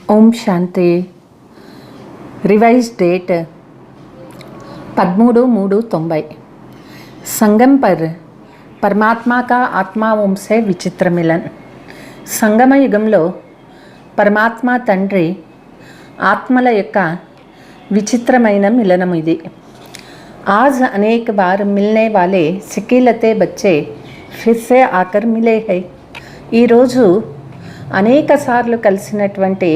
Om Shanti. Revise date 13/3/90। संगम पर परमात्मा का आत्माओं से विचित्र मिलन। సంగమ యుగంలో పరమాత్మ తండ్రి ఆత్మల యొక్క విచిత్రమైన మిలనం ఇది। आज अनेक बार मिलने वाले सिकीलते बच्चे फिर से आकर मिले हैं। ఈ రోజు అనేక సార్లు కలిసినటువంటి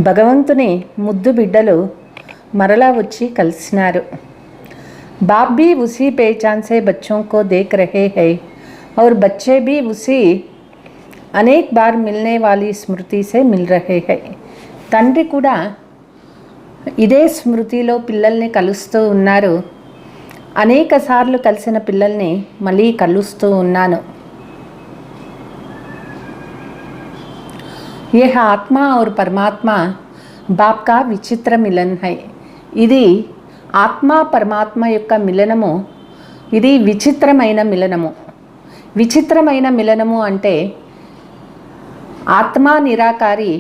భగవంతుని ముద్దు బిడ్డలు మరలా వచ్చి కలిసినారు। बाप भी उसी पहचान से बच्चों को देख रहे हैं और बच्चे भी उसी अनेक बार मिलने वाली स्मृति से मिल रहे हैं। తండ్రి కూడా ఇదే స్మృతిలో పిల్లల్ని కలుస్తూ ఉన్నారు। అనేక సార్లు కలిసిన పిల్లల్ని మళ్ళీ కలుస్తూ ఉన్నాను। यह आत्मा और परमात्मा बाप का विचित्र मिलन है। ఇది ఆత్మ పరమాత్మ యొక్క మిలనము। ఇది విచిత్రమైన మిలనము। విచిత్రమైన మిలనము అంటే ఆత్మ నిరాకారి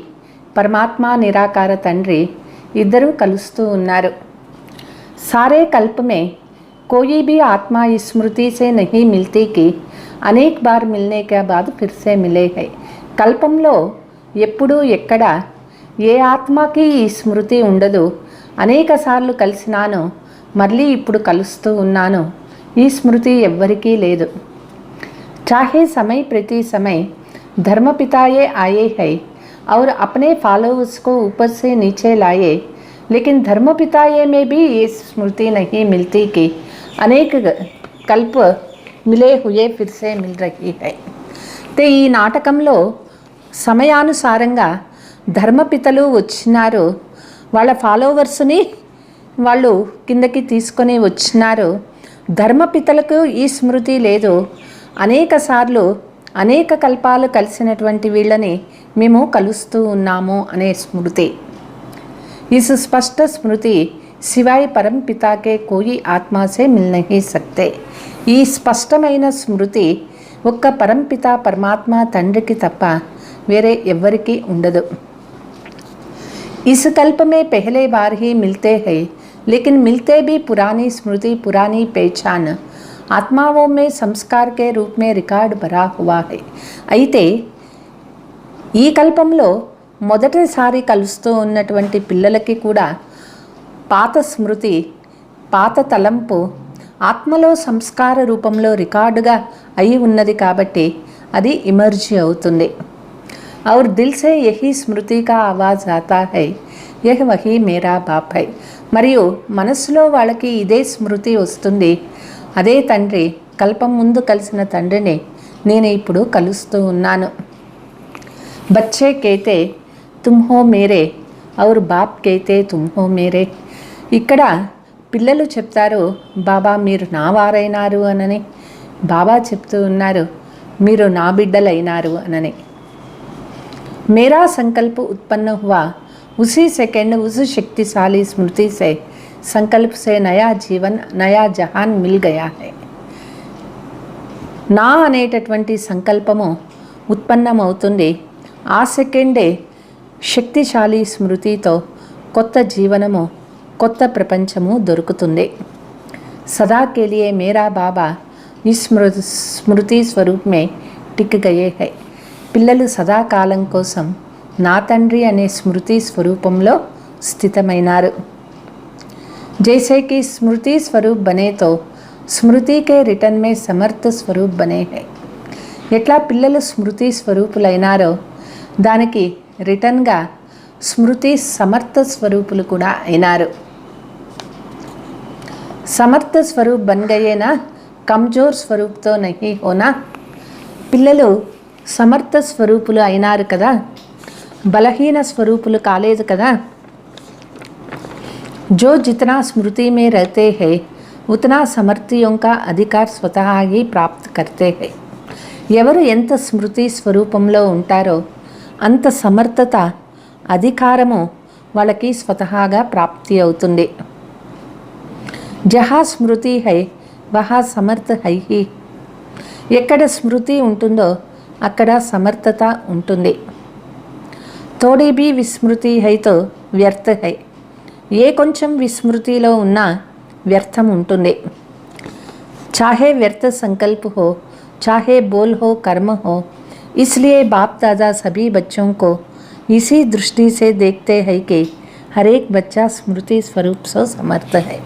పరమాత్మ నిరాకార తండ్రి ఇద్దరు కలుస్తూ ఉన్నారు। सारे कल्प में कोई भी आत्मा इस स्मृति से नहीं मिलती कि अनेक बार मिलने के बाद फिर से मिले हैं। కల్పంలో ఎప్పుడు ఎక్కడ ఏ ఆత్మకి ఈ స్మృతి ఉండదు। అనేక సార్లు కలిసినాను, మళ్ళీ ఇప్పుడు కలుస్తూ ఉన్నాను, ఈ స్మృతి ఎవ్వరికీ లేదు। चाहे समय प्रति समय धर्मपिताए आए हैं और अपने फॉलोअर्स को ऊपर से नीचे लाए, लेकिन धर्मपिताए में भी ये स्मृति नहीं मिलती कि अनेक कल्प मिले हुए फिर से मिल रही है। तो ఈ నాటకంలో సమయానుసారంగా ధర్మపితలు వచ్చినారు, వాళ్ళ ఫాలోవర్స్ని వాళ్ళు కిందకి తీసుకొని వచ్చినారు। ధర్మపితలకు ఈ స్మృతి లేదు। అనేక సార్లు అనేక కల్పాలు కలిసినటువంటి వీళ్ళని మేము కలుస్తూ ఉన్నాము అనే స్మృతి। इस स्पष्ट स्मृति सिवाय परम पिता के कोई आत्मा से मिल नहीं सकते। ఈ స్పష్టమైన స్మృతి ఒక్క పరంపిత పరమాత్మ తండ్రికి తప్ప వేరే ఎవ్వరికీ ఉండదు। इस कल्प में पहले बार ही मिलते हैं, लेकिन मिलते भी पुरानी स्मृति पुरानी पहचान आत्माओं में संस्कार के रूप में रिकॉर्ड भरा हुआ है। అయితే ఈ కల్పంలో మొదటిసారి కలుస్తూ ఉన్నటువంటి పిల్లలకి కూడా పాత స్మృతి పాత తలంపు ఆత్మలో సంస్కార రూపంలో రికార్డుగా అయి ఉన్నది కాబట్టి అది ఇమర్జ్ అవుతుంది। और दिल से यही स्मृति का आवाज़ आता है, यह वही मेरा बाप है। మరియు మనసులో వాళ్ళకి ఇదే స్మృతి వస్తుంది, అదే తండ్రి, కల్పం ముందు కలిసిన తండ్రిని నేను ఇప్పుడు కలుస్తూ ఉన్నాను। బచ్చే కేతే తుమ్ హో మేరే ఔర్ బాప్ కేతే తుమ్ హో మేరే। ఇక్కడ పిల్లలు చెప్తారు, బాబా మీరు నా వారైనారు అనని, బాబా చెప్తూ ఉన్నారు మీరు నా బిడ్డలైనారు అనని। मेरा संकल्प उत्पन्न हुआ उसी सेकंड उस शक्तिशाली स्मृति से संकल्प से नया जीवन नया जहान मिल गया है। నా అనేటటువంటి సంకల్పము ఉత్పన్నమవుతుంది, ఆ సెకండే శక్తిశాలి స్మృతితో కొత్త జీవనము కొత్త ప్రపంచము దొరుకుతుంది। सदा के लिए मेरा बाबा इस स्मृति स्वरूप में टिक गए हैं। పిల్లలు సదాకాలం కోసం నా తండ్రి అనే స్మృతి స్వరూపంలో స్థితమైనారు। जैसे कि स्मृति स्वरूप बने तो स्मृति के रिटर्न में समर्थ स्वरूप बने हैं। ఎట్లా పిల్లలు స్మృతి స్వరూపులైనారో దానికి రిటర్న్గా స్మృతి సమర్థ స్వరూపులు కూడా అయినారు। సమర్థ స్వరూప్ బన్ గయే నా కమ్జోర్ స్వరూప్తో నహీ హోనా। పిల్లలు సమర్థ స్వరూపులు అయినారు కదా, బలహీన స్వరూపులు కాలేదు కదా। जो जितना स्मृति में रहते हैं उतना समर्थियों का अधिकार स्वतः ही प्राप्त करते हैं। ఎవరు ఎంత స్మృతి స్వరూపంలో ఉంటారో అంత సమర్థత అధికారము వాళ్ళకి స్వతహాగా ప్రాప్తి అవుతుంది। జహా స్మృతి హై వహా సమర్థ హై హి। ఎక్కడ స్మృతి ఉంటుందో అక్కడ సమర్థత ఉంటుంది। थोड़ी भी विस्मृति है तो व्यर्थ है. ఏ కొంచెం విస్మృతిలో ఉన్నా వ్యర్థం ఉంటుంది. चाहे व्यर्थ संकल्प हो, चाहे बोल हो, कर्म हो, इसलिए बाप दादा सभी बच्चों को इसी दृष्टि से देखते हैं कि हर एक बच्चा स्मृति स्वरूप से समर्थ है.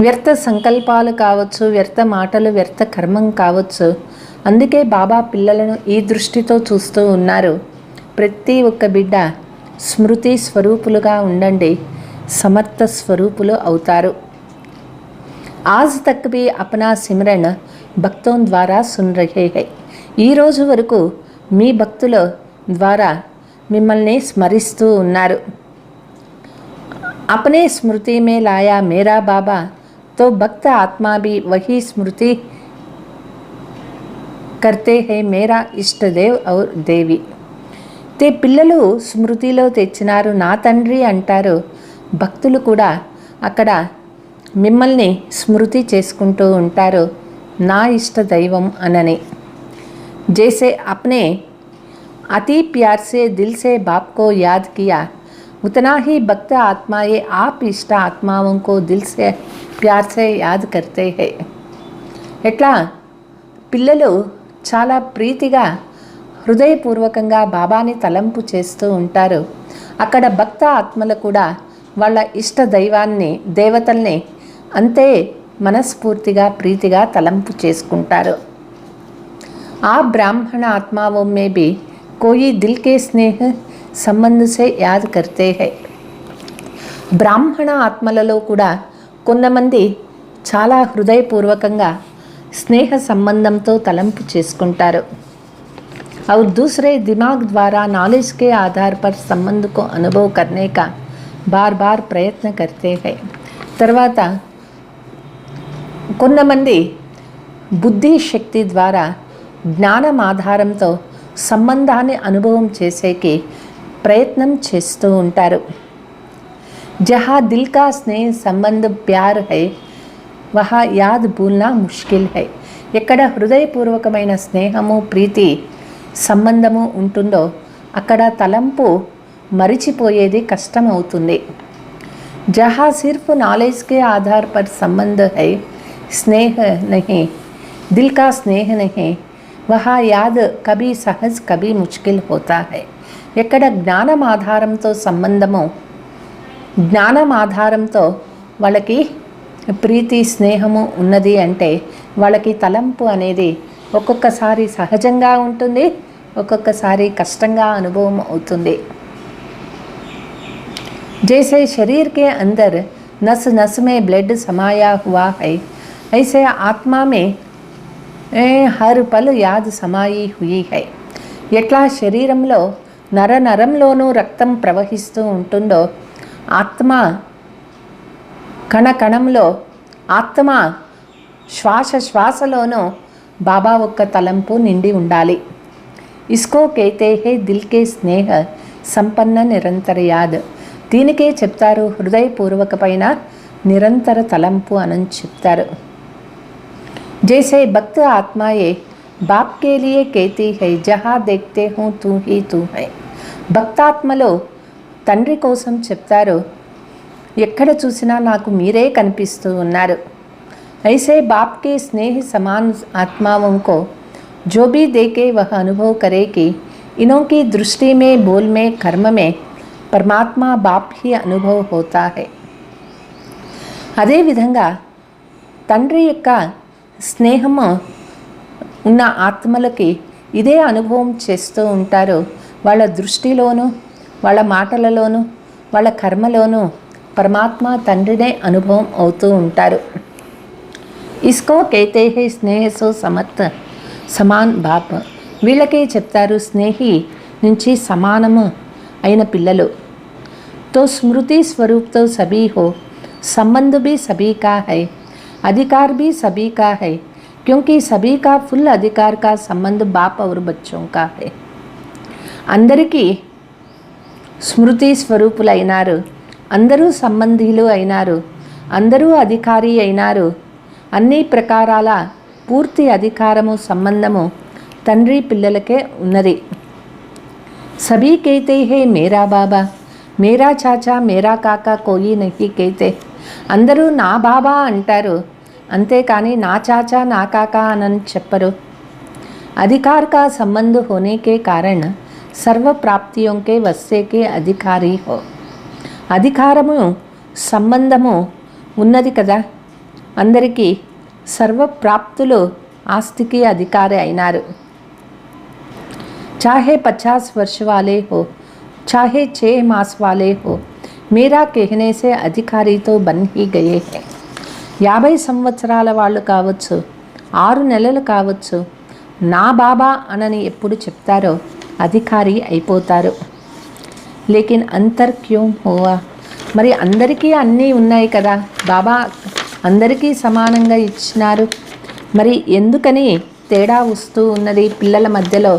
వ్యర్థ సంకల్పాలు కావచ్చు, వ్యర్థ మాటలు, వ్యర్థ కర్మం కావచ్చు. అందుకే బాబా పిల్లలను ఈ దృష్టితో చూస్తూ ఉన్నారు. ప్రతి ఒక్క బిడ్డ స్మృతి స్వరూపులుగా ఉండండి, సమర్థ స్వరూపులు అవుతారు. आज तक भी अपना सिमरन భక్తోं ద్వారా సున్ రహే హై. ఈరోజు వరకు మీ భక్తుల ద్వారా మిమ్మల్ని స్మరిస్తూ ఉన్నారు. अपने स्मृति में लाया मेरा बाबा तो भक्त आत्मा भी वही स्मृति करते हैं मेरा इष्ट देव और देवी. ते పిల్లలు స్మృతిలో తెచ్చినారు నా తండ్రి అంటారు. భక్తులు కూడా అక్కడ మిమ్మల్ని స్మృతి చేసుకుంటూ ఉంటారు నా ఇష్ట దైవం అనని. जैसे अपने अति प्यार से दिल से बाप को याद किया, उतना ही भक्त आत्माएं आप इष्ट आत्माओं को दिल से प्यार से याद करते हैं. ఎట్లా పిల్లలు చాలా ప్రీతిగా హృదయపూర్వకంగా బాబాని తలంపు చేస్తూ ఉంటారు, అక్కడ భక్త ఆత్మలు కూడా వాళ్ళ ఇష్ట దైవాన్ని, దేవతల్ని అంతే మనస్ఫూర్తిగా ప్రీతిగా తలంపు చేసుకుంటారు. ఆ బ్రాహ్మణ ఆత్మాओं में भी कोई दिल के स्नेह संबंध से याद करते हैं. బ్రాహ్మణ ఆత్మలలో కూడా కొంతమంది చాలా హృదయపూర్వకంగా స్నేహ సంబంధంతో తలంపు చేసుకుంటారు. और दूसरे दिमाग द्वारा नॉलेज के आधार पर संबंध को अनुभव करने का बार बार प्रयत्न करते हैं. తర్వాత కొంతమంది బుద్ధి శక్తి ద్వారా జ్ఞానం ఆధారంతో సంబంధాన్ని అనుభవం చేసేకి ప్రయత్నం చేస్తూ ఉంటారు. జహా దిల్ కా స్నేహ సంబంధ ప్యార్ హై వహా యాద్ భూల్నా ముష్కిల్ హై. ఎక్కడ హృదయపూర్వకమైన స్నేహము, ప్రీతి, సంబంధము ఉంటుందో అక్కడ తలంపు మరిచిపోయేది కష్టమవుతుంది. जहाँ सिर्फ नॉलेज के आधार पर संबंध है, स्नेह नहीं, दिल का स्नेह नहीं, वहाँ याद कभी सहज कभी मुश्किल होता है. ఎక్కడ జ్ఞానం ఆధారంతో సంబంధము, జ్ఞానం ఆధారంతో వాళ్ళకి ప్రీతి స్నేహము ఉన్నది అంటే వాళ్ళకి తలంపు అనేది ఒక్కొక్కసారి సహజంగా ఉంటుంది, ఒక్కొక్కసారి కష్టంగా అనుభవం అవుతుంది. जैसे शरीर के अंदर नस नस में ब्लड समाया हुआ है, ऐसे आत्मा में हर पल याद समाई हुई है. ఎట్లా శరీరంలో నర నరంలోనూ రక్తం ప్రవహిస్తూ ఉంటుందో ఆత్మ కణ కణంలో, ఆత్మ శ్వాస శ్వాసలోనూ బాబా ఒక్క తలంపు నిండి ఉండాలి. ఇస్కో कहते हैं दिल के स्नेह संपन्न निरंतर याद. దీనికే చెప్తారు హృదయపూర్వకమైన నిరంతర తలంపు అని చెప్తారు. जैसे भक्त आत्माएं बाप के लिए कहती है जहाँ देखते हूँ तू ही तू है. భక్తాత్మలో తండ్రి కోసం చెప్తారు, ఎక్కడ చూసినా నాకు మీరే కనిపిస్తూ ఉన్నారు. ऐसे बाप के स्नेह समान आत्माओं को जो भी देखे वह अनुभव करे कि इन्हों की दृष्टि में, बोल में, कर्म में పరమాత్మా బాప్ హీ అనుభవ హోతా హై. అదేవిధంగా తండ్రి యొక్క స్నేహము ఉన్న ఆత్మలకి ఇదే అనుభవం చేస్తూ ఉంటారు. వాళ్ళ దృష్టిలోనూ, వాళ్ళ మాటలలోనూ, వాళ్ళ కర్మలోనూ పరమాత్మ తండ్రినే అనుభవం అవుతూ ఉంటారు. ఇస్కో कहते हैं స్నేహ సో సమర్థ సమాన్ బాప్. వీళ్ళకే చెప్తారు స్నేహి నుంచి సమానము అయిన పిల్లలు. तो स्मृति स्वरूप तो सभी हो, संबंध भी सभी का है, अधिकार भी सभी का है, क्योंकि सभी का फुल अधिकार का संबंध बाप और बच्चों का है. అందరికీ స్మృతి స్వరూపులు అయినారు, అందరూ సంబంధీలు అయినారు, అందరూ అధికారి అయినారు. అన్ని ప్రకారాల పూర్తి అధికారము, సంబంధము తండ్రి పిల్లలకే ఉన్నది. सभी कहते हैं मेरा बाबा, मेरा చాచా, మేరా కాకా, కోయి నహీ कहते. అందరూ నా బాబా అంటారు, అంతేకాని నా చాచా నా కాకా అని చెప్పరు. अधिकार का संबंध होने के कारण सर्व प्राप्तियों के वस्से के अधिकारी हो. అధికారము సంబంధము ఉన్నది కదా, అందరికీ సర్వ ప్రాప్తులు ఆస్తికి అధికారి అయినారు. चाहे 50 वर्ष वाले हो, चाहे 6 मास वाले हो, मेरा कहने से अधिकारी तो बन ही गए हैं. 50 సంవత్సరాల వాళ్ళు కావచ్చు, 6 నెలలు కావచ్చు, నా బాబా అనని ఎప్పుడు చెప్తారో అధికారి అయిపోతారు. లేకిన్ అంతర్ క్యోం హువా, మరి అందరికీ అన్నీ ఉన్నాయి కదా, బాబా అందరికీ సమానంగా ఇచ్చినారు, మరి ఎందుకని తేడా వస్తూ ఉన్నది పిల్లల మధ్యలో?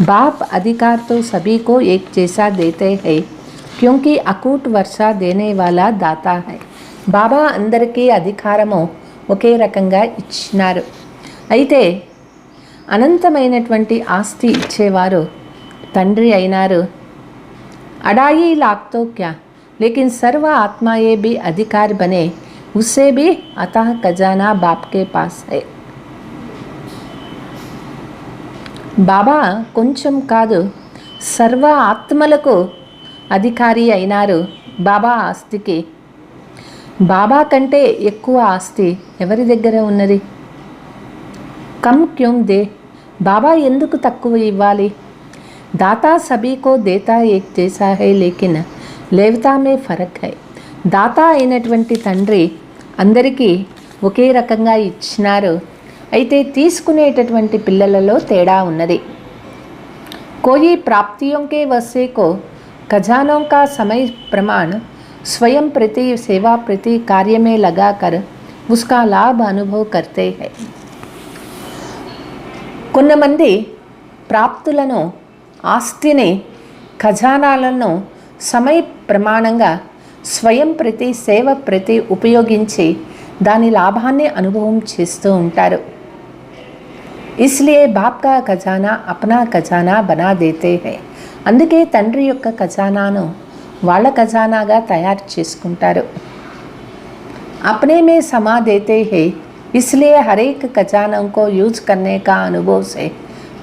बाप अधिकार तो सभी को एक जैसा देते हैं, क्योंकि अकूट वर्षा देने वाला दाता है. బాబా అందరికీ అధికారము ఒకే రకంగా ఇచ్చినారు. అయితే అనంతమైనటువంటి ఆస్తి ఇచ్చేవారు తండ్రి అయినారు. अढ़ाई लाख तो क्या, लेकिन सर्व आत्माएं भी अधिकार बने, उससे भी अतः खजाना बाप के पास है. బాబా కొంచెం కాదు, సర్వ ఆత్మలకు అధికారి అయినారు బాబా ఆస్తికి. బాబా కంటే ఎక్కువ ఆస్తి ఎవరి దగ్గర ఉన్నది? కమ్ క్యూం దే, బాబా ఎందుకు తక్కువ ఇవ్వాలి? దాతా సభీ కో దేతా ఏక్ జైసా హై, లేకిన్ లేవతా మే ఫరక్ హై. దాతా అయినటువంటి తండ్రి అందరికీ ఒకే రకంగా ఇచ్చినారు, అయితే తీసుకునేటటువంటి పిల్లలలో తేడా ఉన్నది. कोई प्राप्तियों के वस्से को खजानों का समय प्रमाण स्वयं प्रति सेवा प्रति कार्य में लगाकर उसका लाभ अनुभव करते हैं. కొంతమంది ప్రాప్తులను, ఆస్తిని, ఖజానాలను సమయ ప్రమాణంగా స్వయం ప్రతి సేవ ప్రతి ఉపయోగించి దాని లాభాన్ని అనుభవం చేస్తూ ఉంటారు. इसलिए बाप का खजाना अपना खजाना बना देते हैं. అందుకే తండ్రి యొక్క ఖజానాను వాళ్ళ ఖజానాగా తయారు చేసుకుంటారు. अपने में समा देते हैं, इसलिए हर एक खजानों को यूज करने का अनुभव से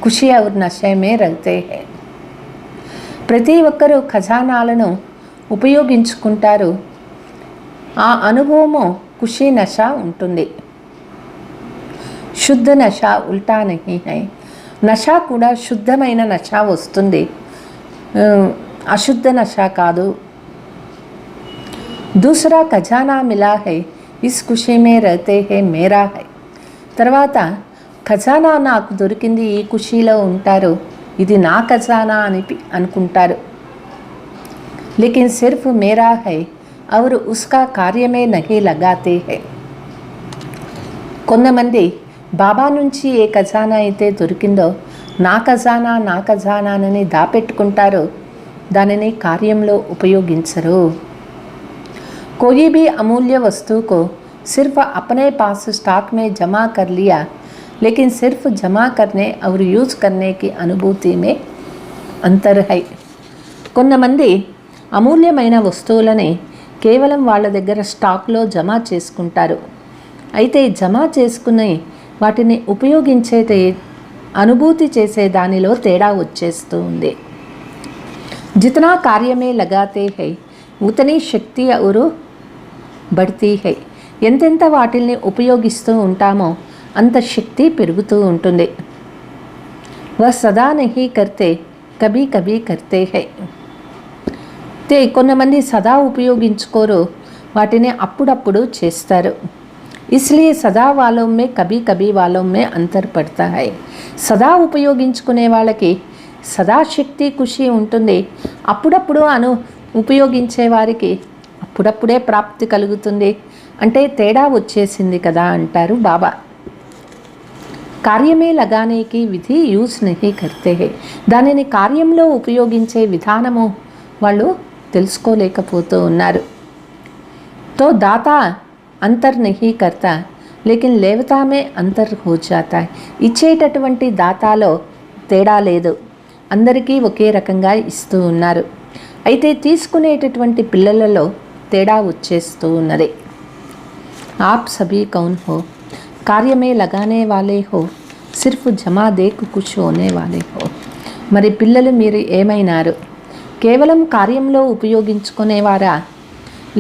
खुशी और नशे में रहते हैं. ప్రతి ఒక్కరూ ఖజానాలను ఉపయోగించుకుంటారు, ఆ అనుభవము ఖుషి నశ ఉంటుంది. శుద్ధ నశ ఉల్టా నహీ హై, నశ కూడా శుద్ధమైన నశ వస్తుంది, అశుద్ధ నశ కాదు. దూసరా ఖజానా మిలా హై, ఇస్ ఖుషీ మే రహతే హై, మేరా హై. తర్వాత ఖజానా నాకు దొరికింది, ఈ ఖుషీలో ఉంటారు, ఇది నా ఖజానా అని అనుకుంటారు. లేకిన్ సిర్ఫ్ మేరా హై और उसका कार्य में नहीं लगाते हैं. కొంతమంది బాబా నుంచి ఏ ఖజానా అయితే దొరికిందో నా ఖజానానని దాపెట్టుకుంటారు, దానిని కార్యంలో ఉపయోగించరు. कोई भी अमूल्य वस्तु को सिर्फ अपने पास स्टॉक में जमा कर लिया, लेकिन सिर्फ जमा करने और यूज करने की अनुभूति में अंतर है. కొంతమంది అమూల్యమైన వస్తువులని కేవలం వాళ్ళ దగ్గర స్టాక్లో జమ చేసుకుంటారు, అయితే జమ చేసుకుని వాటిని ఉపయోగించే అనుభూతి చేసే దానిలో తేడా వచ్చేస్తూ ఉంది. జితనా కార్యమే లగాతే హై ఉతనీ శక్తి ఔరు బడ్తీ హై. ఎంతెంత వాటిల్ని ఉపయోగిస్తూ ఉంటామో అంత శక్తి పెరుగుతూ ఉంటుంది. వహ్ సదా నహీ కర్తే, కభీ కభీ కర్తే హై. కొంతమంది సదా ఉపయోగించుకోరు, వాటిని అప్పుడప్పుడు చేస్తారు. इसलिए సదా వాలో మే కభీ కభీ వాలో మే అంతర్ పడతా హై. సదా ఉపయోగించుకునే వాళ్ళకి సదా శక్తి ఖుషి ఉంటుంది, అప్పుడప్పుడు ఉపయోగించే వారికి అప్పుడప్పుడే ప్రాప్తి కలుగుతుంది. అంటే తేడా వచ్చేసింది కదా అంటారు బాబా. కార్యమే లగానేకి విధి యూజ్ నహీ కర్తే హై. దానిని కార్యంలో ఉపయోగించే విధానము వాళ్ళు తెలుసుకోలేకపోతూ ఉన్నారు. తో దాతా అంతర్ నహీ కర్తా, లేకిన్ లేవతా మే అంతర్ హో జాతా. ఇచ్చేటటువంటి దాతాలో తేడా లేదు, అందరికీ ఒకే రకంగా ఇస్తూ ఉన్నారు. అయితే తీసుకునేటటువంటి పిల్లలలో తేడా వచ్చేస్తూ ఉన్నది. ఆప్ సభీ కౌన్ హో, కార్యమే లగానే వాలే హో, సిర్ఫ్ జమా దేకు కుష్ హోనే వాలే హో. మరి పిల్లలు మీరు ఏమైనారు? కేవలం కార్యంలో ఉపయోగించుకునేవారా,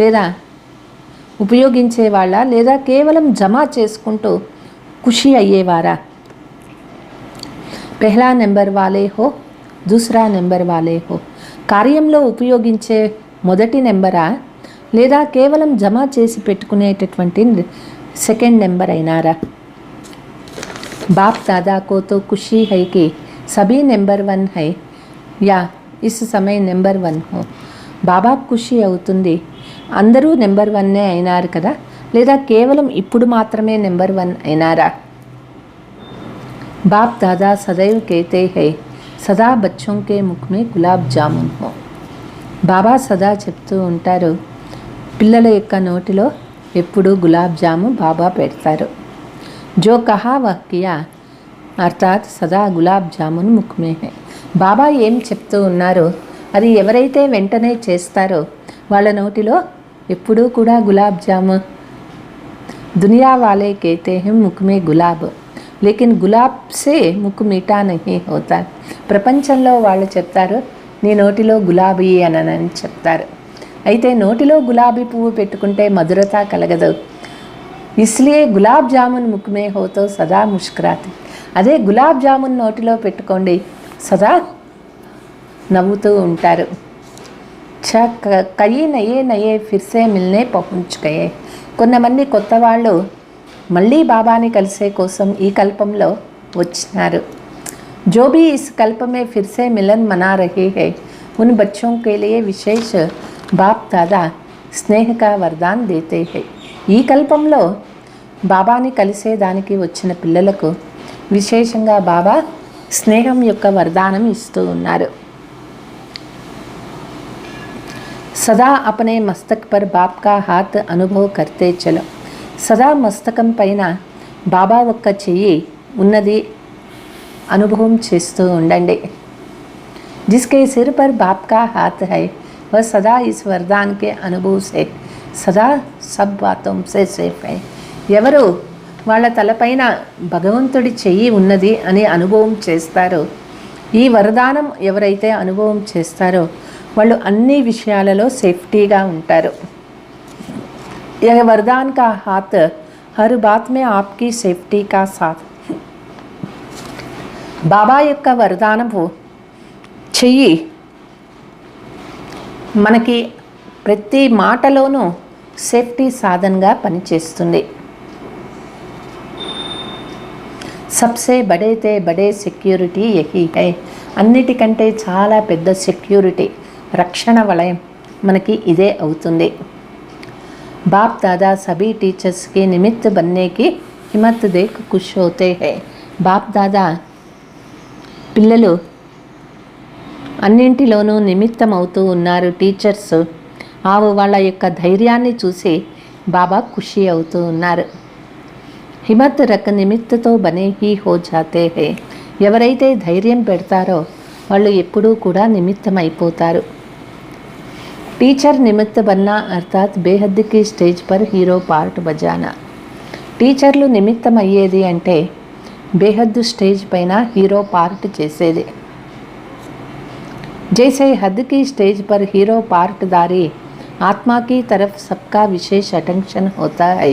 లేదా ఉపయోగించేవాళ్ళ, లేదా కేవలం జమా చేసుకుంటూ ఖుషి అయ్యేవారా? పెహ్లా నెంబర్ వాలే హో, దూసరా నెంబర్ వాలే హో. కార్యంలో ఉపయోగించే మొదటి నెంబరా, లేదా కేవలం జమా చేసి పెట్టుకునేటటువంటి సెకండ్ నెంబర్ అయినారా? బాప్ దాదా కో తో ఖుషీ హై కి సభీ నెంబర్ 1 హై, యా ఇస్ సమయ నెంబర్ 1 హో. బాబా ఖుషి అవుతుంది, అందరూ నెంబర్ 1 అయినారు కదా, లేదా కేవలం ఇప్పుడు మాత్రమే నెంబర్ 1 అయినారా? బాప్ దాదా సదైవ్ కేతే హై, సదా బచ్చోం కే ముఖ్ మే గులాబ్ జామున్ హో. బాబా సదా చెప్తూ ఉంటారు, పిల్లల యొక్క నోటిలో ఎప్పుడూ గులాబ్ జాము బాబా పెడతారు. జో కహా వహ్ కియా, అర్థాత్ సదా గులాబ్ జామున్ ముఖ్ మే హై. బాబా ఏం చెప్తూ ఉన్నారో అది ఎవరైతే వెంటనే చేస్తారో వాళ్ళ నోటిలో ఎప్పుడూ కూడా గులాబ్ జాము. దునియా వాలే కేతే హై ముఖ్ మే గులాబ్, లేకిన్ గులాబ్ సే ముఖ్ మీఠా నహీ హోతా. ప్రపంచంలో వాళ్ళు చెప్తారు నీ నోటిలో గులాబీ అని చెప్తారు. అయితే నోటిలో గులాబీ పువ్వు పెట్టుకుంటే మధురత కలగదు. ఇస్లియే గులాబ్ జామున్ ముఖ్ మే హోతో సదా ముష్కరాతి. అదే గులాబ్ జామున్ నోటిలో పెట్టుకోండి, సదా నవ్వుతూ ఉంటారు. కయి నయే నయే ఫిర్సే మిల్నే పహుంచ్ గయే. కొంతమంది కొత్త వాళ్ళు మళ్ళీ బాబాని కలిసే కోసం ఈ కల్పంలో వచ్చినారు. जो भी इस कल्प में फिर से मिलन मना रहे हैं उन बच्चों के लिए विशेष बाप दादा స్నేహ కా వరదాన్ దేతే హై. ఈ కల్పంలో బాబాని కలిసే దానికి వచ్చిన పిల్లలకు విశేషంగా బాబా స్నేహం యొక్క వరదానం ఇస్తూ ఉన్నారు. సదా అపనే మస్తక్ పర్ బాప్ కా హాత్ అనుభవ్ కర్తే చలో. సదా మస్తకం పైన బాబా ఒక్క చెయ్యి ఉన్నది అనుభవం చేస్తూ ఉండండి. जिसके सिर पर बाप का हाथ है वह सदा इस वरदान के अनुभव से सदा सब बातों से सेफ है. ఎవరు వాళ్ళ తలపైన భగవంతుడి చెయ్యి ఉన్నది అని అనుభవం చేస్తారో, ఈ వరదానం ఎవరైతే అనుభవం చేస్తారో వాళ్ళు అన్ని విషయాలలో సేఫ్టీగా ఉంటారు. यह वरदान का हाथ हर बात में आपकी सेफ्टी का साथ. బాబా యొక్క వరదానము చెయ్యి మనకి ప్రతి మాటలోనూ సేఫ్టీ సాధనగా పనిచేస్తుంది. సబ్సే బడేతే బడే సెక్యూరిటీ యహీ హై. అన్నిటికంటే చాలా పెద్ద సెక్యూరిటీ, రక్షణ వలయం మనకి ఇదే అవుతుంది. బాప్ దాదా సభీ టీచర్స్కి నిమిత్త బన్నేకి హిమ్మత్ దేక్ ఖుష్ హోతే హై. బాప్ దాదా పిల్లలు అన్నింటిలోనూ నిమిత్తం అవుతూ ఉన్నారు. టీచర్స్ వాళ్ళ యొక్క ధైర్యాన్ని చూసి బాబా ఖుషి అవుతూ ఉన్నారు. హిమ్మత్ రక్ నిమిత్తతో బనే హీ హో జాతే హై. ఎవరైతే ధైర్యం పెడతారో వాళ్ళు ఎప్పుడూ కూడా నిమిత్తం అయిపోతారు. టీచర్ నిమిత్త Banna అర్థాత్ బేహద్దుకి stage per hero part బజానా. టీచర్లు నిమిత్తం అయ్యేది అంటే బేహద్దు స్టేజ్ పైన హీరో పార్ట్ చేసేది. जैसे हद की स्टेज पर हीरो पार्टदारी आत्मा की तरफ सबका विशेष अटेंशन होता है,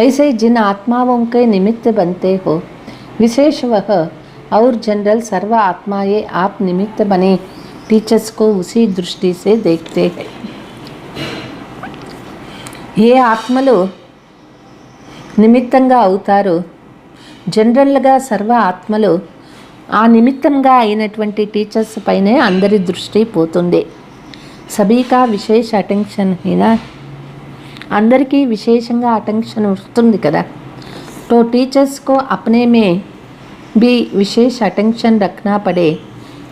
ऐसे जिन आत्माओं के निमित्त बनते हो विशेष वह और जनरल सर्व आत्माएं आप निमित्त बने टीचर्स को उसी दृष्टि से देखते हैं. ये ఆత్మలు నిమిత్తంగా అవుతారు. జనరల్గా సర్వ ఆత్మలు ఆ నిమిత్తంగా అయినటువంటి టీచర్స్ పైనే అందరి దృష్టి పోతుంది. సభీకా విశేష అటెన్షన్ అయినా అందరికీ విశేషంగా అటెన్షన్ వస్తుంది కదా. तो टीचर्स को अपने में भी विशेष अटेंशन रखना पड़े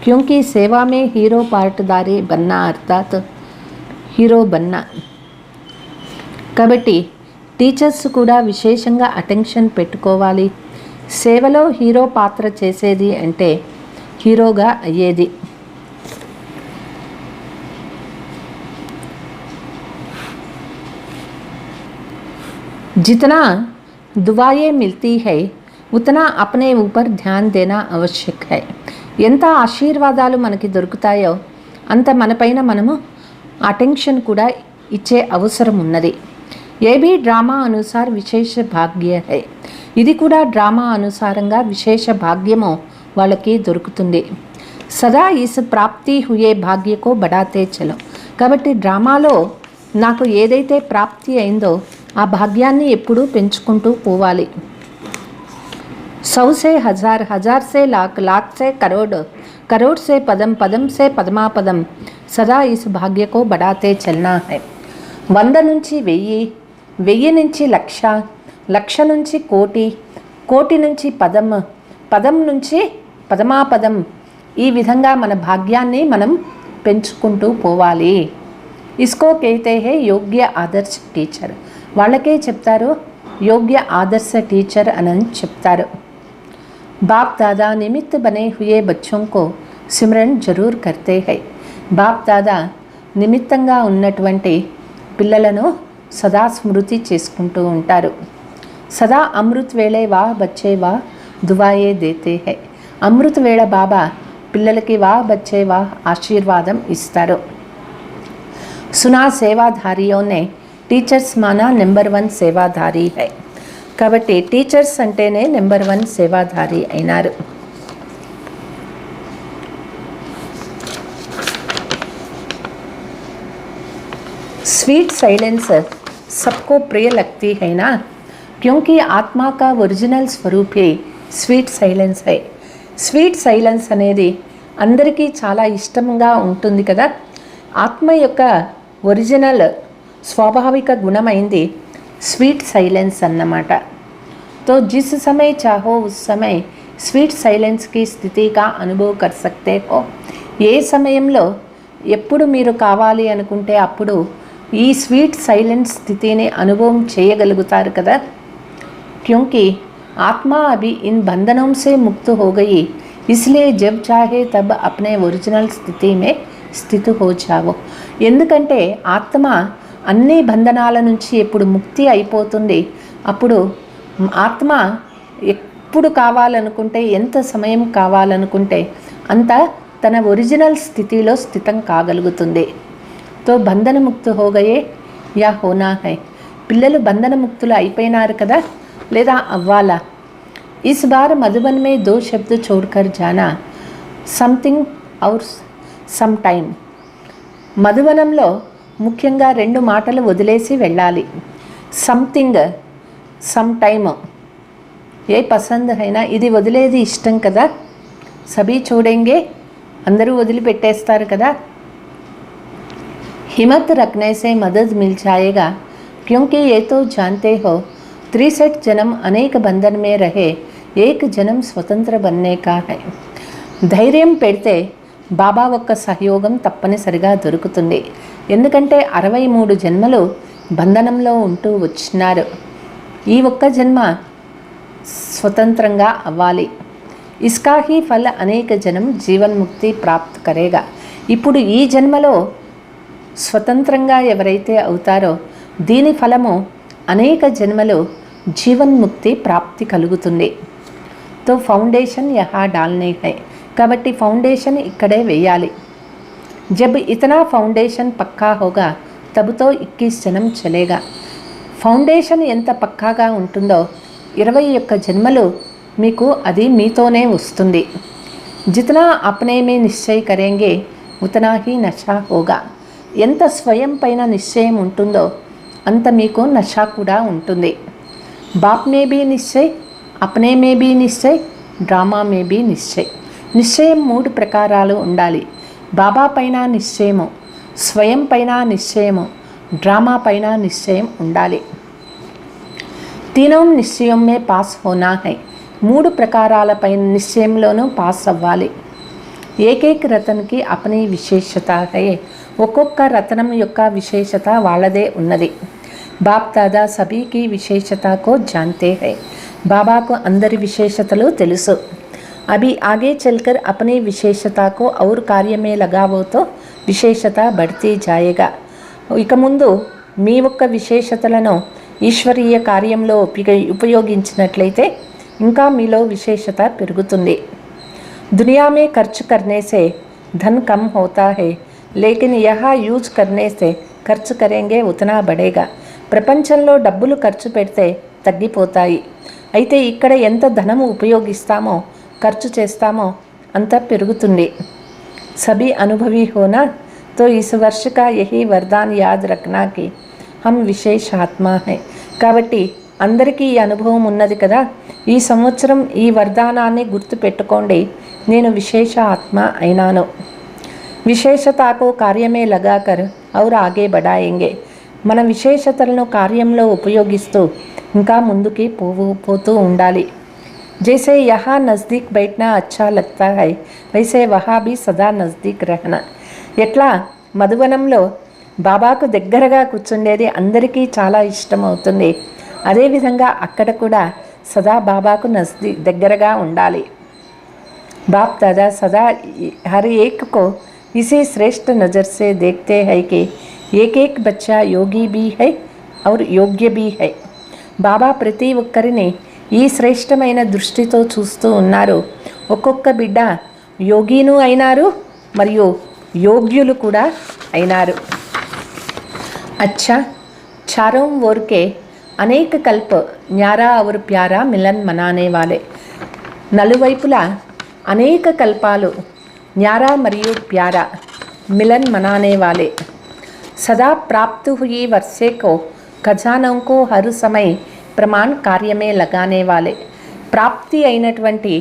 क्योंकि सेवा में हीरो पार्टदारी बनना अर्थात హీరో బన్నా. కాబట్టి టీచర్స్ కూడా విశేషంగా అటెన్షన్ పెట్టుకోవాలి. సేవలో హీరో పాత్ర చేసేది అంటే హీరోగా అయ్యేది. जितना दुआएं मिलती है उतना अपने ऊपर ध्यान देना आवश्यक है. ఎంత ఆశీర్వాదాలు మనకి దొరుకుతాయో అంత మనపైన మనము అటెన్షన్ కూడా ఇచ్చే అవసరం ఉన్నది. ఏ भी డ్రామా అనుసార్ విశేష భాగ్య है. ఇది కూడా డ్రామా అనుసారంగా విశేష భాగ్యము వాళ్ళకి దొరుకుతుంది. సదా ఇస్ ప్రాప్తి హుయే భాగ్యకో బడాతే చలో. కాబట్టి డ్రామాలో నాకు ఏదైతే ప్రాప్తి అయిందో ఆ భాగ్యాన్ని ఎప్పుడూ పెంచుకుంటూ పోవాలి. 100 से 1000, 1000 से लाख, लाख से करोड़, करोड़ से पदम, पदम से पद्मापदम, सदा इस भाग्य को बढ़ाते चलना है. 100 నుంచి 1000, 1000 నుంచి 1,00,000, 1,00,000 నుంచి కోటి, కోటి నుంచి పదం, పదం నుంచి పదమాపదం, ఈ విధంగా మన భాగ్యాన్ని మనం పెంచుకుంటూ పోవాలి. ఇస్కో कहते हैं యోగ్య ఆదర్శ టీచర్. వాళ్ళకే చెప్తారు యోగ్య ఆదర్శ టీచర్ అని చెప్తారు. బాప్ దాదా నిమిత్త బనే హుయే బచ్చోं को సిమరన్ జరూర్ కర్తే హై. బాప్ దాదా నిమిత్తంగా ఉన్నటువంటి పిల్లలను సదా స్మృతి చేసుకుంటూ ఉంటారు. సదా అమృత్ వేళే వా బచ్చే వా దువాయే దేతే హై. అమృత్ వేళ బాబా పిల్లలకి వా బచ్చే వా ఆశీర్వాదం ఇస్తారు. సునా సేవాధారియోనే టీచర్స్ మానా నెంబర్ 1 సేవాధారి హై. కాబట్టి టీచర్స్ అంటేనే నెంబర్ 1 సేవాధారి అయినారు. स्वीट साइलेंस सबको प्रिय लगती है ना, क्योंकि आत्मा का ओरिजिनल स्वरूप ही स्वीट साइलेंस है. స్వీట్ సైలెన్స్ అనేది అందరికీ చాలా ఇష్టంగా ఉంటుంది కదా. ఆత్మ యొక్క ఒరిజినల్ స్వాభావిక గుణమైంది స్వీట్ సైలెన్స్ అన్నమాట. तो जिस समय चाहो उस समय స్వీట్ సైలెన్స్కి స్థితి కా అనుభవ్ కర్ సక్తే హో. ఏ సమయంలో ఎప్పుడు మీరు కావాలి అనుకుంటే అప్పుడు ఈ స్వీట్ సైలెన్స్ స్థితిని అనుభవం చేయగలుగుతారు కదా. क्योंकि आत्मा अभी इन बंधनों से मुक्त हो गई, इसलिए जब चाहे तब अपने ओरिजिनल स्थिति में స్థితి हो जाओ. ఎందుకంటే ఆత్మ అన్ని బంధనాల నుంచి ఎప్పుడు ముక్తి అయిపోతుంది, అప్పుడు ఆత్మ ఎప్పుడు కావాలనుకుంటే ఎంత సమయం కావాలనుకుంటే అంత తన ఒరిజినల్ స్థితిలో స్థితం కాగలుగుతుంది. తో బంధన ముక్త హో గయే యా హోనా హై. పిల్లలు బంధన ముక్తులు అయిపోయినారు కదా, లేదా అవ్వాలా. ఇస్ బార్ మధుబన్ మే 2 शब्द छोड़कर जाना, సంథింగ్ ఔర్ సమ్ టైమ్. మధువనంలో ముఖ్యంగా 2 మాటలు వదిలేసి వెళ్ళాలి. Something, some time. ఏ పసంద్ అయినా ఇది వదిలేది ఇష్టం కదా. సభీ చూడెంగే, అందరూ వదిలిపెట్టేస్తారు కదా. हिम्मत रखने से मदद मिल जाएगा, क्योंकि ये तो जानते हो 63 जन्म अनेक बंधन में रहे, एक जन्म स्वतंत्र बनने का है. ధైర్యం పెడితే బాబా ఒక్క సహయోగం తప్పనిసరిగా దొరుకుతుంది. ఎందుకంటే 63 జన్మలు బంధనంలో ఉంటూ వచ్చినారు. ఈ ఒక్క జన్మ స్వతంత్రంగా అవ్వాలి. ఇస్కా హీ ఫల్ అనేక జన్మ జీవన్ముక్తి ప్రాప్త్ కరేగా. ఇప్పుడు ఈ జన్మలో స్వతంత్రంగా ఎవరైతే అవుతారో దీని ఫలము అనేక జన్మలు జీవన్ముక్తి ప్రాప్తి కలుగుతుంది. తో ఫౌండేషన్ యహా డాల్నే హై. కాబట్టి ఫౌండేషన్ ఇక్కడే వేయాలి. జబ్ ఇతనా ఫౌండేషన్ పక్కా హోగా తబ్ తో 21 జన్మ చలేగా. ఫౌండేషన్ ఎంత పక్కాగా ఉంటుందో 21 జన్మలు మీకు అది మీతోనే వస్తుంది. జితనా అప్నే మే నిశ్చయ కరేంగే ఉతనా హీ నషా హోగా. ఎంత స్వయం పైన నిశ్చయం ఉంటుందో అంత మీకు నషా కూడా ఉంటుంది. బాప్ మే బీ నిశ్చయ్, అప్నే మే బీ నిశ్చయ్, డ్రామా మే బీ నిశ్చయ్. నిశ్చయం 3 ప్రకారాలు ఉండాలి. బాబా పైన నిశ్చయము, స్వయం పైన నిశ్చయము, డ్రామా పైన నిశ్చయం ఉండాలి. తీనోం నిశ్చయం మే పాస్ హోనా హై. 3 ప్రకారాల పైన నిశ్చయంలోనూ పాస్ అవ్వాలి. ఏకైక రతన్కి అపనీ విశేషత హై. ఒక్కొక్క రతనం యొక్క విశేషత వాళ్ళదే ఉన్నది. బాప్ దాదా సభీకి విశేషతకో జాన్తే హై. బాబాకు అందరి విశేషతలు తెలుసు. अभी आगे चलकर अपनी विशेषता को और कार्य में लगावो तो విశేషత बढ़ती जाएगा. ఇక ముందు మీ యొక్క విశేషతలను ఈశ్వరీయ కార్యంలో ఉపయోగించినట్లయితే ఇంకా మీలో విశేషత పెరుగుతుంది. दुनिया में खर्च करने से धन कम होता है, लेकिन यहाँ यूज करने से खर्च करेंगे उतना बढ़ेगा. ప్రపంచంలో డబ్బులు ఖర్చు పెడితే తగ్గిపోతాయి, అయితే ఇక్కడ ఎంత ధనము ఉపయోగిస్తామో ఖర్చు చేస్తామో అంత పెరుగుతుంది. सभी अनुभवी होना तो इस वर्ष का यही वरदान याद रखना कि हम विशेष आत्मा है. కాబట్టి అందరికీ ఈ అనుభవం ఉన్నది కదా, ఈ సంవత్సరం ఈ వరదానాన్ని గుర్తు పెట్టుకోండి, నేను విశేష ఆత్మ అయినాను. విశేషతా को कार्य में लगाकर और आगे बढ़ाएंगे. మన విశేషతలను కార్యంలో ఉపయోగిస్తూ ఇంకా ముందుకి పోతూ ఉండాలి. जैसे यहाँ नज़दीक बैठना अच्छा लगता है, वैसे वहाँ भी सदा नज़दीक रहना. ఎట్లా మధువనంలో బాబాకు దగ్గరగా కూర్చుండేది అందరికీ చాలా ఇష్టం అవుతుంది, అదేవిధంగా అక్కడ కూడా సదా బాబాకు దగ్గరగా ఉండాలి. बाप दादा सदा हर एक को इसी श्रेष्ठ नज़र से देखते हैं कि एक एक बच्चा योगी भी है और योग्य भी है. బాబా ప్రతి ఒక్కరిని ఈ శ్రేష్టమైన దృష్టితో చూస్తూ ఉన్నారు. ఒక్కొక్క బిడ్డ యోగిను అయినారు మరియు योग्युलु కూడా అయినారు. अच्छा, चारों ओर के अनेक कल्प न्यारा और प्यारा मिलन मनाने वाले. నలువైపులా అనేక కల్పాలు న్యారా మరియు ప్యారా मिलन मनाने वाले. सदा प्राप्त हुई वर्षे को खजानों को हर समय प्रमाण कार्य में लगाने वाले. ప్రాప్తి అయినటువంటి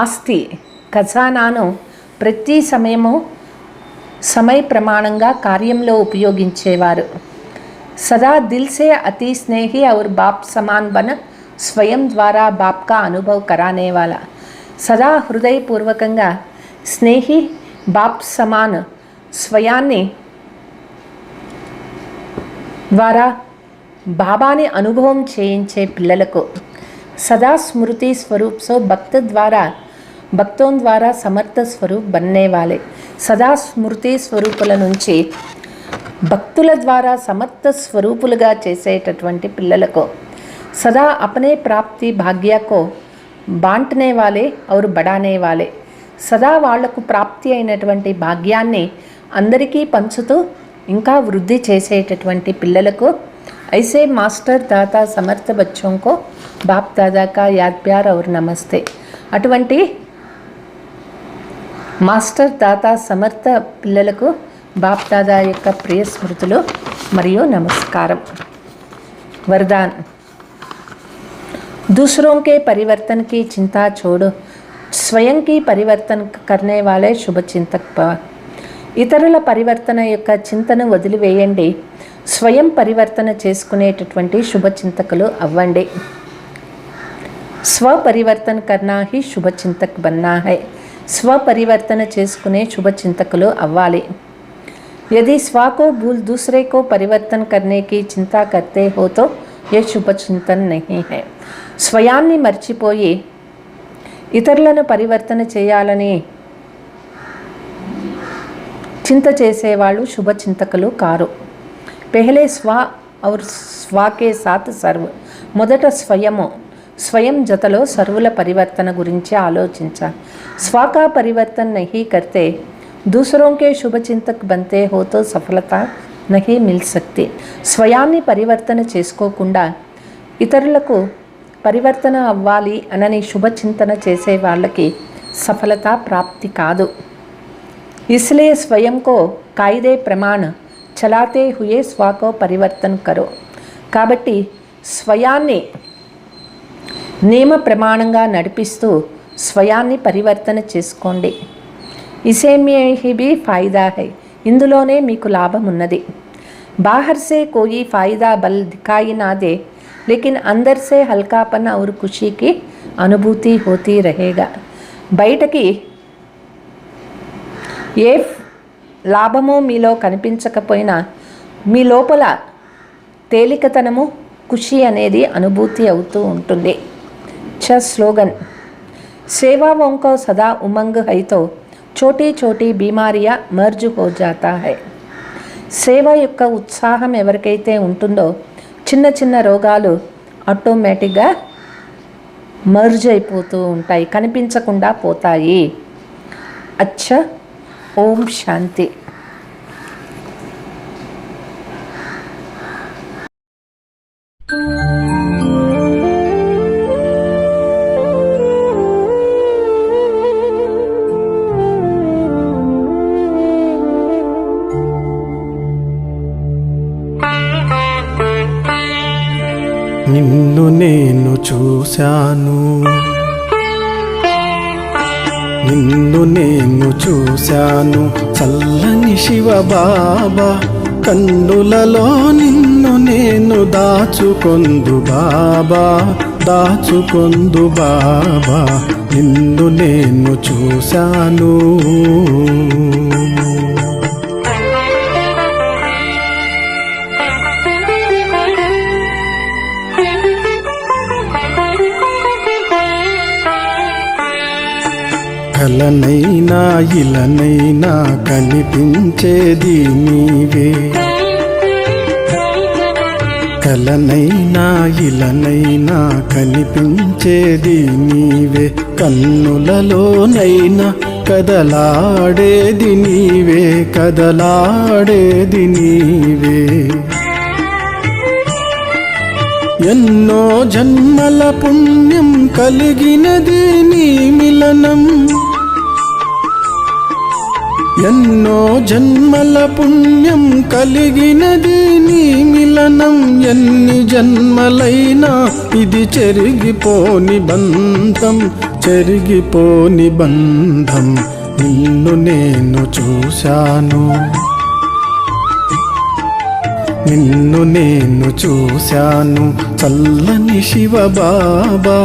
ఆస్తి ఖజానాను ప్రతి సమయము समय ప్రమాణంగా కార్యంలో ఉపయోగించేవారు. सदा दिल से अति स्नेही और बाप समान बन स्वयं द्वारा बाप का अनुभव कराने वाला. सदा हृदयपूर्वకంగా స్నేహి బాప్ సమాన్ స్వయాన్ని ద్వారా బాబాని అనుభవం చేయించే పిల్లలకు सदा स्मृति स्वरूप सो భక్తోं ద్వారా సమర్థ స్వరూప్ बनने वाले. సదా స్మృతి స్వరూపుల నుంచి భక్తుల ద్వారా సమర్థ స్వరూపులుగా చేసేటటువంటి పిల్లలకు సదా अपने प्राप्ति भाग्य को बांटने वाले और बढ़ाने वाले. సదా వాళ్లకు ప్రాప్తి అయినటువంటి భాగ్యాన్ని అందరికీ పంచుతూ ఇంకా వృద్ధి చేసేటటువంటి పిల్లలకు ऐसे मास्टर दाता समर्थ बच्चों को बाप दादा का याद प्यार और नमस्ते. అటువంటి మాస్టర్ దాతా సమర్థ పిల్లలకు బాప్ దాదా యొక్క ప్రియ స్మృతులు మరియు నమస్కారం. वरदान. दूसरों के परिवर्तन की चिंता छोड़ो, स्वयं की परिवर्तन करने वाले शुभ चिंतक भव. ఇతరుల పరివర్తన యొక్క చింతను వదిలివేయండి, స్వయం పరివర్తన చేసుకునేటటువంటి శుభచింతకులు అవ్వండి. స్వపరివర్తన కర్నా హి శుభచింతక్ బన్నా హై. స్వపరివర్తన చేసుకునే శుభచింతకులు అవ్వాలి. यदि स्व को भूल दूसरे को परिवर्तन करने की चिंता करते हो तो यह शुभ चिंतन नहीं है. స్వయాన్ని మర్చిపోయి ఇతరులను పరివర్తన చేయాలని చింత చేసేవాళ్ళు శుభచింతకులు కారు. पहले स्व और स्व के साथ सर्व. మొదట స్వయం జతలో సర్వుల పరివర్తన గురించి ఆలోచించాలి. स्व का परिवर्तन नहीं करते दूसरों के शुभ चिंतक बनते हो तो सफलता नहीं मिल सकती. స్వయాన్ని పరివర్తన చేసుకోకుండా ఇతరులకు పరివర్తన అవ్వాలి అనని శుభచింతన చేసే వాళ్ళకి సఫలత ప్రాప్తి కాదు. इसलिए स्वयं को कायदे प्रमाण चलाते हुए स्व को परिवर्तन करो. కాబట్టి స్వయాన్ని నియమ ప్రమాణంగా నడిపిస్తూ స్వయాన్ని పరివర్తన చేసుకోండి. ఇసే మే హి ఫాయిదా హై. ఇందులోనే మీకు లాభం ఉన్నది. బాహర్ సే కోయి ఫాయిదా బల్ దిఖాయి నా దే, లేకిన్ అందర్ సే హల్కాపన్ और खुशी की अनुभूति होती रहेगा. బయటకి ఏ లాభమో మీలో కనిపించకపోయినా మీ లోపల తేలికతనము ఖుషి అనేది అనుభూతి అవుతూ ఉంటుంది. స్లోగన్. सेवाओं को सदा उमंग है तो छोटी छोटी बीमारियां मर्ज हो जाता है। సేవ యొక్క ఉత్సాహం ఎవరికైతే ఉంటుందో చిన్న చిన్న రోగాలు ఆటోమేటిక్గా మర్జ్ అయిపోతూ ఉంటాయి, కనిపించకుండా పోతాయి. అచ్చా, ఓం శాంతి. నిన్ను నేను చూశాను, నిన్ను నేను చూశాను చల్లని శివ బాబా, కన్నులలో నిన్ను నేను దాచుకొందు బాబా, దాచుకొందు బాబా, నిన్ను నేను చూశాను. కలనైనా ఇలనైనా కనిపించేది నీవే, కలనైనా ఇలనైనా కనిపించేది నీవే, కన్నులలోనైనా కదలాడేది నీవే, కదలాడేది నీవే. ఎన్నో జన్మల పుణ్యం కలిగినది నీ మిలనం, ఎన్నో జన్మల పుణ్యం కలిగినది నీ మిలనం. ఎన్ని జన్మలైనా ఇది చెరిగిపోని బంధం, చెరిగిపోని బంధం. నిన్ను నేను చూశాను, నిన్ను నేను చూశాను చల్లని శివ బాబా,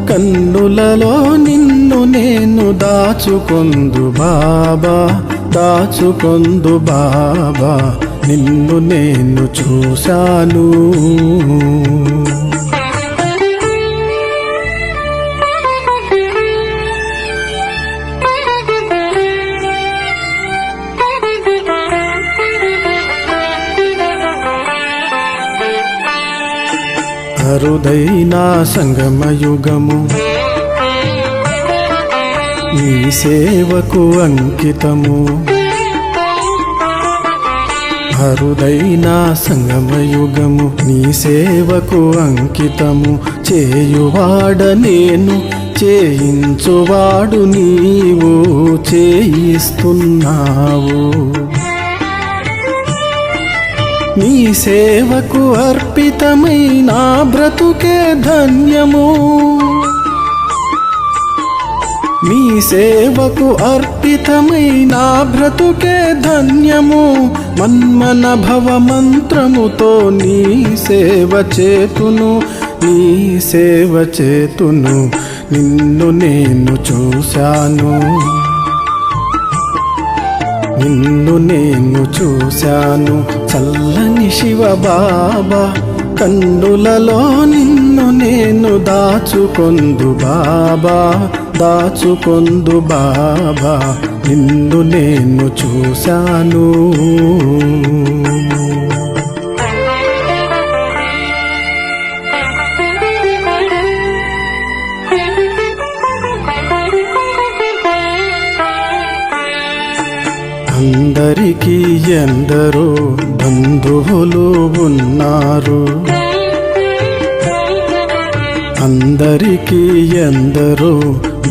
కన్నులలో నిన్ను నేను దాచుకొందు బాబా, దాచుకొందు బాబా, నిన్ను నేను చూశాను. అరుదైన సంగమయుగము నీ సేవకు అంకితము, అరుదైన సంగమయుగము నీ సేవకు అంకితము. చేయువాడ నేను, చేయించువాడు నీవు, చేయిస్తున్నావు. నీ సేవకు అర్పితమై నా బ్రతుకే ధన్యము, నీ సేవకు అర్పితమై నా బ్రతుకే ధన్యము. మన్మన భవ మంత్రముతో నీ సేవ చేతును, నీ సేవ చేతును. నిన్ను నేను చూశాను, నిన్ను నేను చూశాను చల్లని శివ బాబా, కన్నులలో నిన్ను నేను దాచుకొందు బాబా, దాచుకొందు బాబా, నిన్ను నేను చూశాను. అందరికీ ఎందరో బంధువులు ఉన్నారు, అందరికీ ఎందరో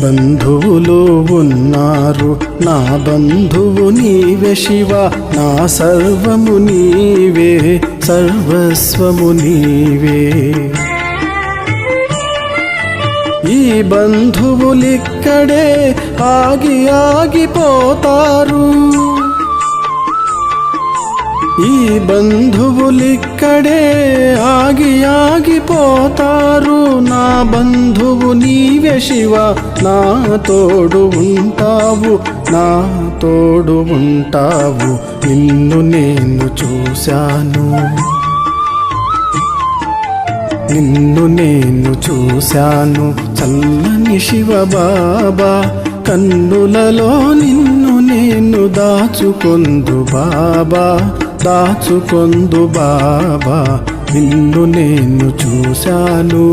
బంధువులు ఉన్నారు. నా బంధువు నీవే శివ, నా సర్వము నీవే, సర్వస్వము నీవే. ఈ బంధువులిక్కడే ఆగి ఆగిపోతారు, ఈ బంధువులిక్కడే ఆగి ఆగిపోతారు. నా బంధువు నీవే శివ, నా తోడు ఉంటావు, నా తోడు ఉంటావు. నిన్ను నేను చూశాను, నిన్ను నేను చూశాను చల్లని శివ బాబా, కన్నులలో నిన్ను నేను దాచుకొందు బాబా, దాచుకొందు బాబా, నిన్ను నేను చూశాను.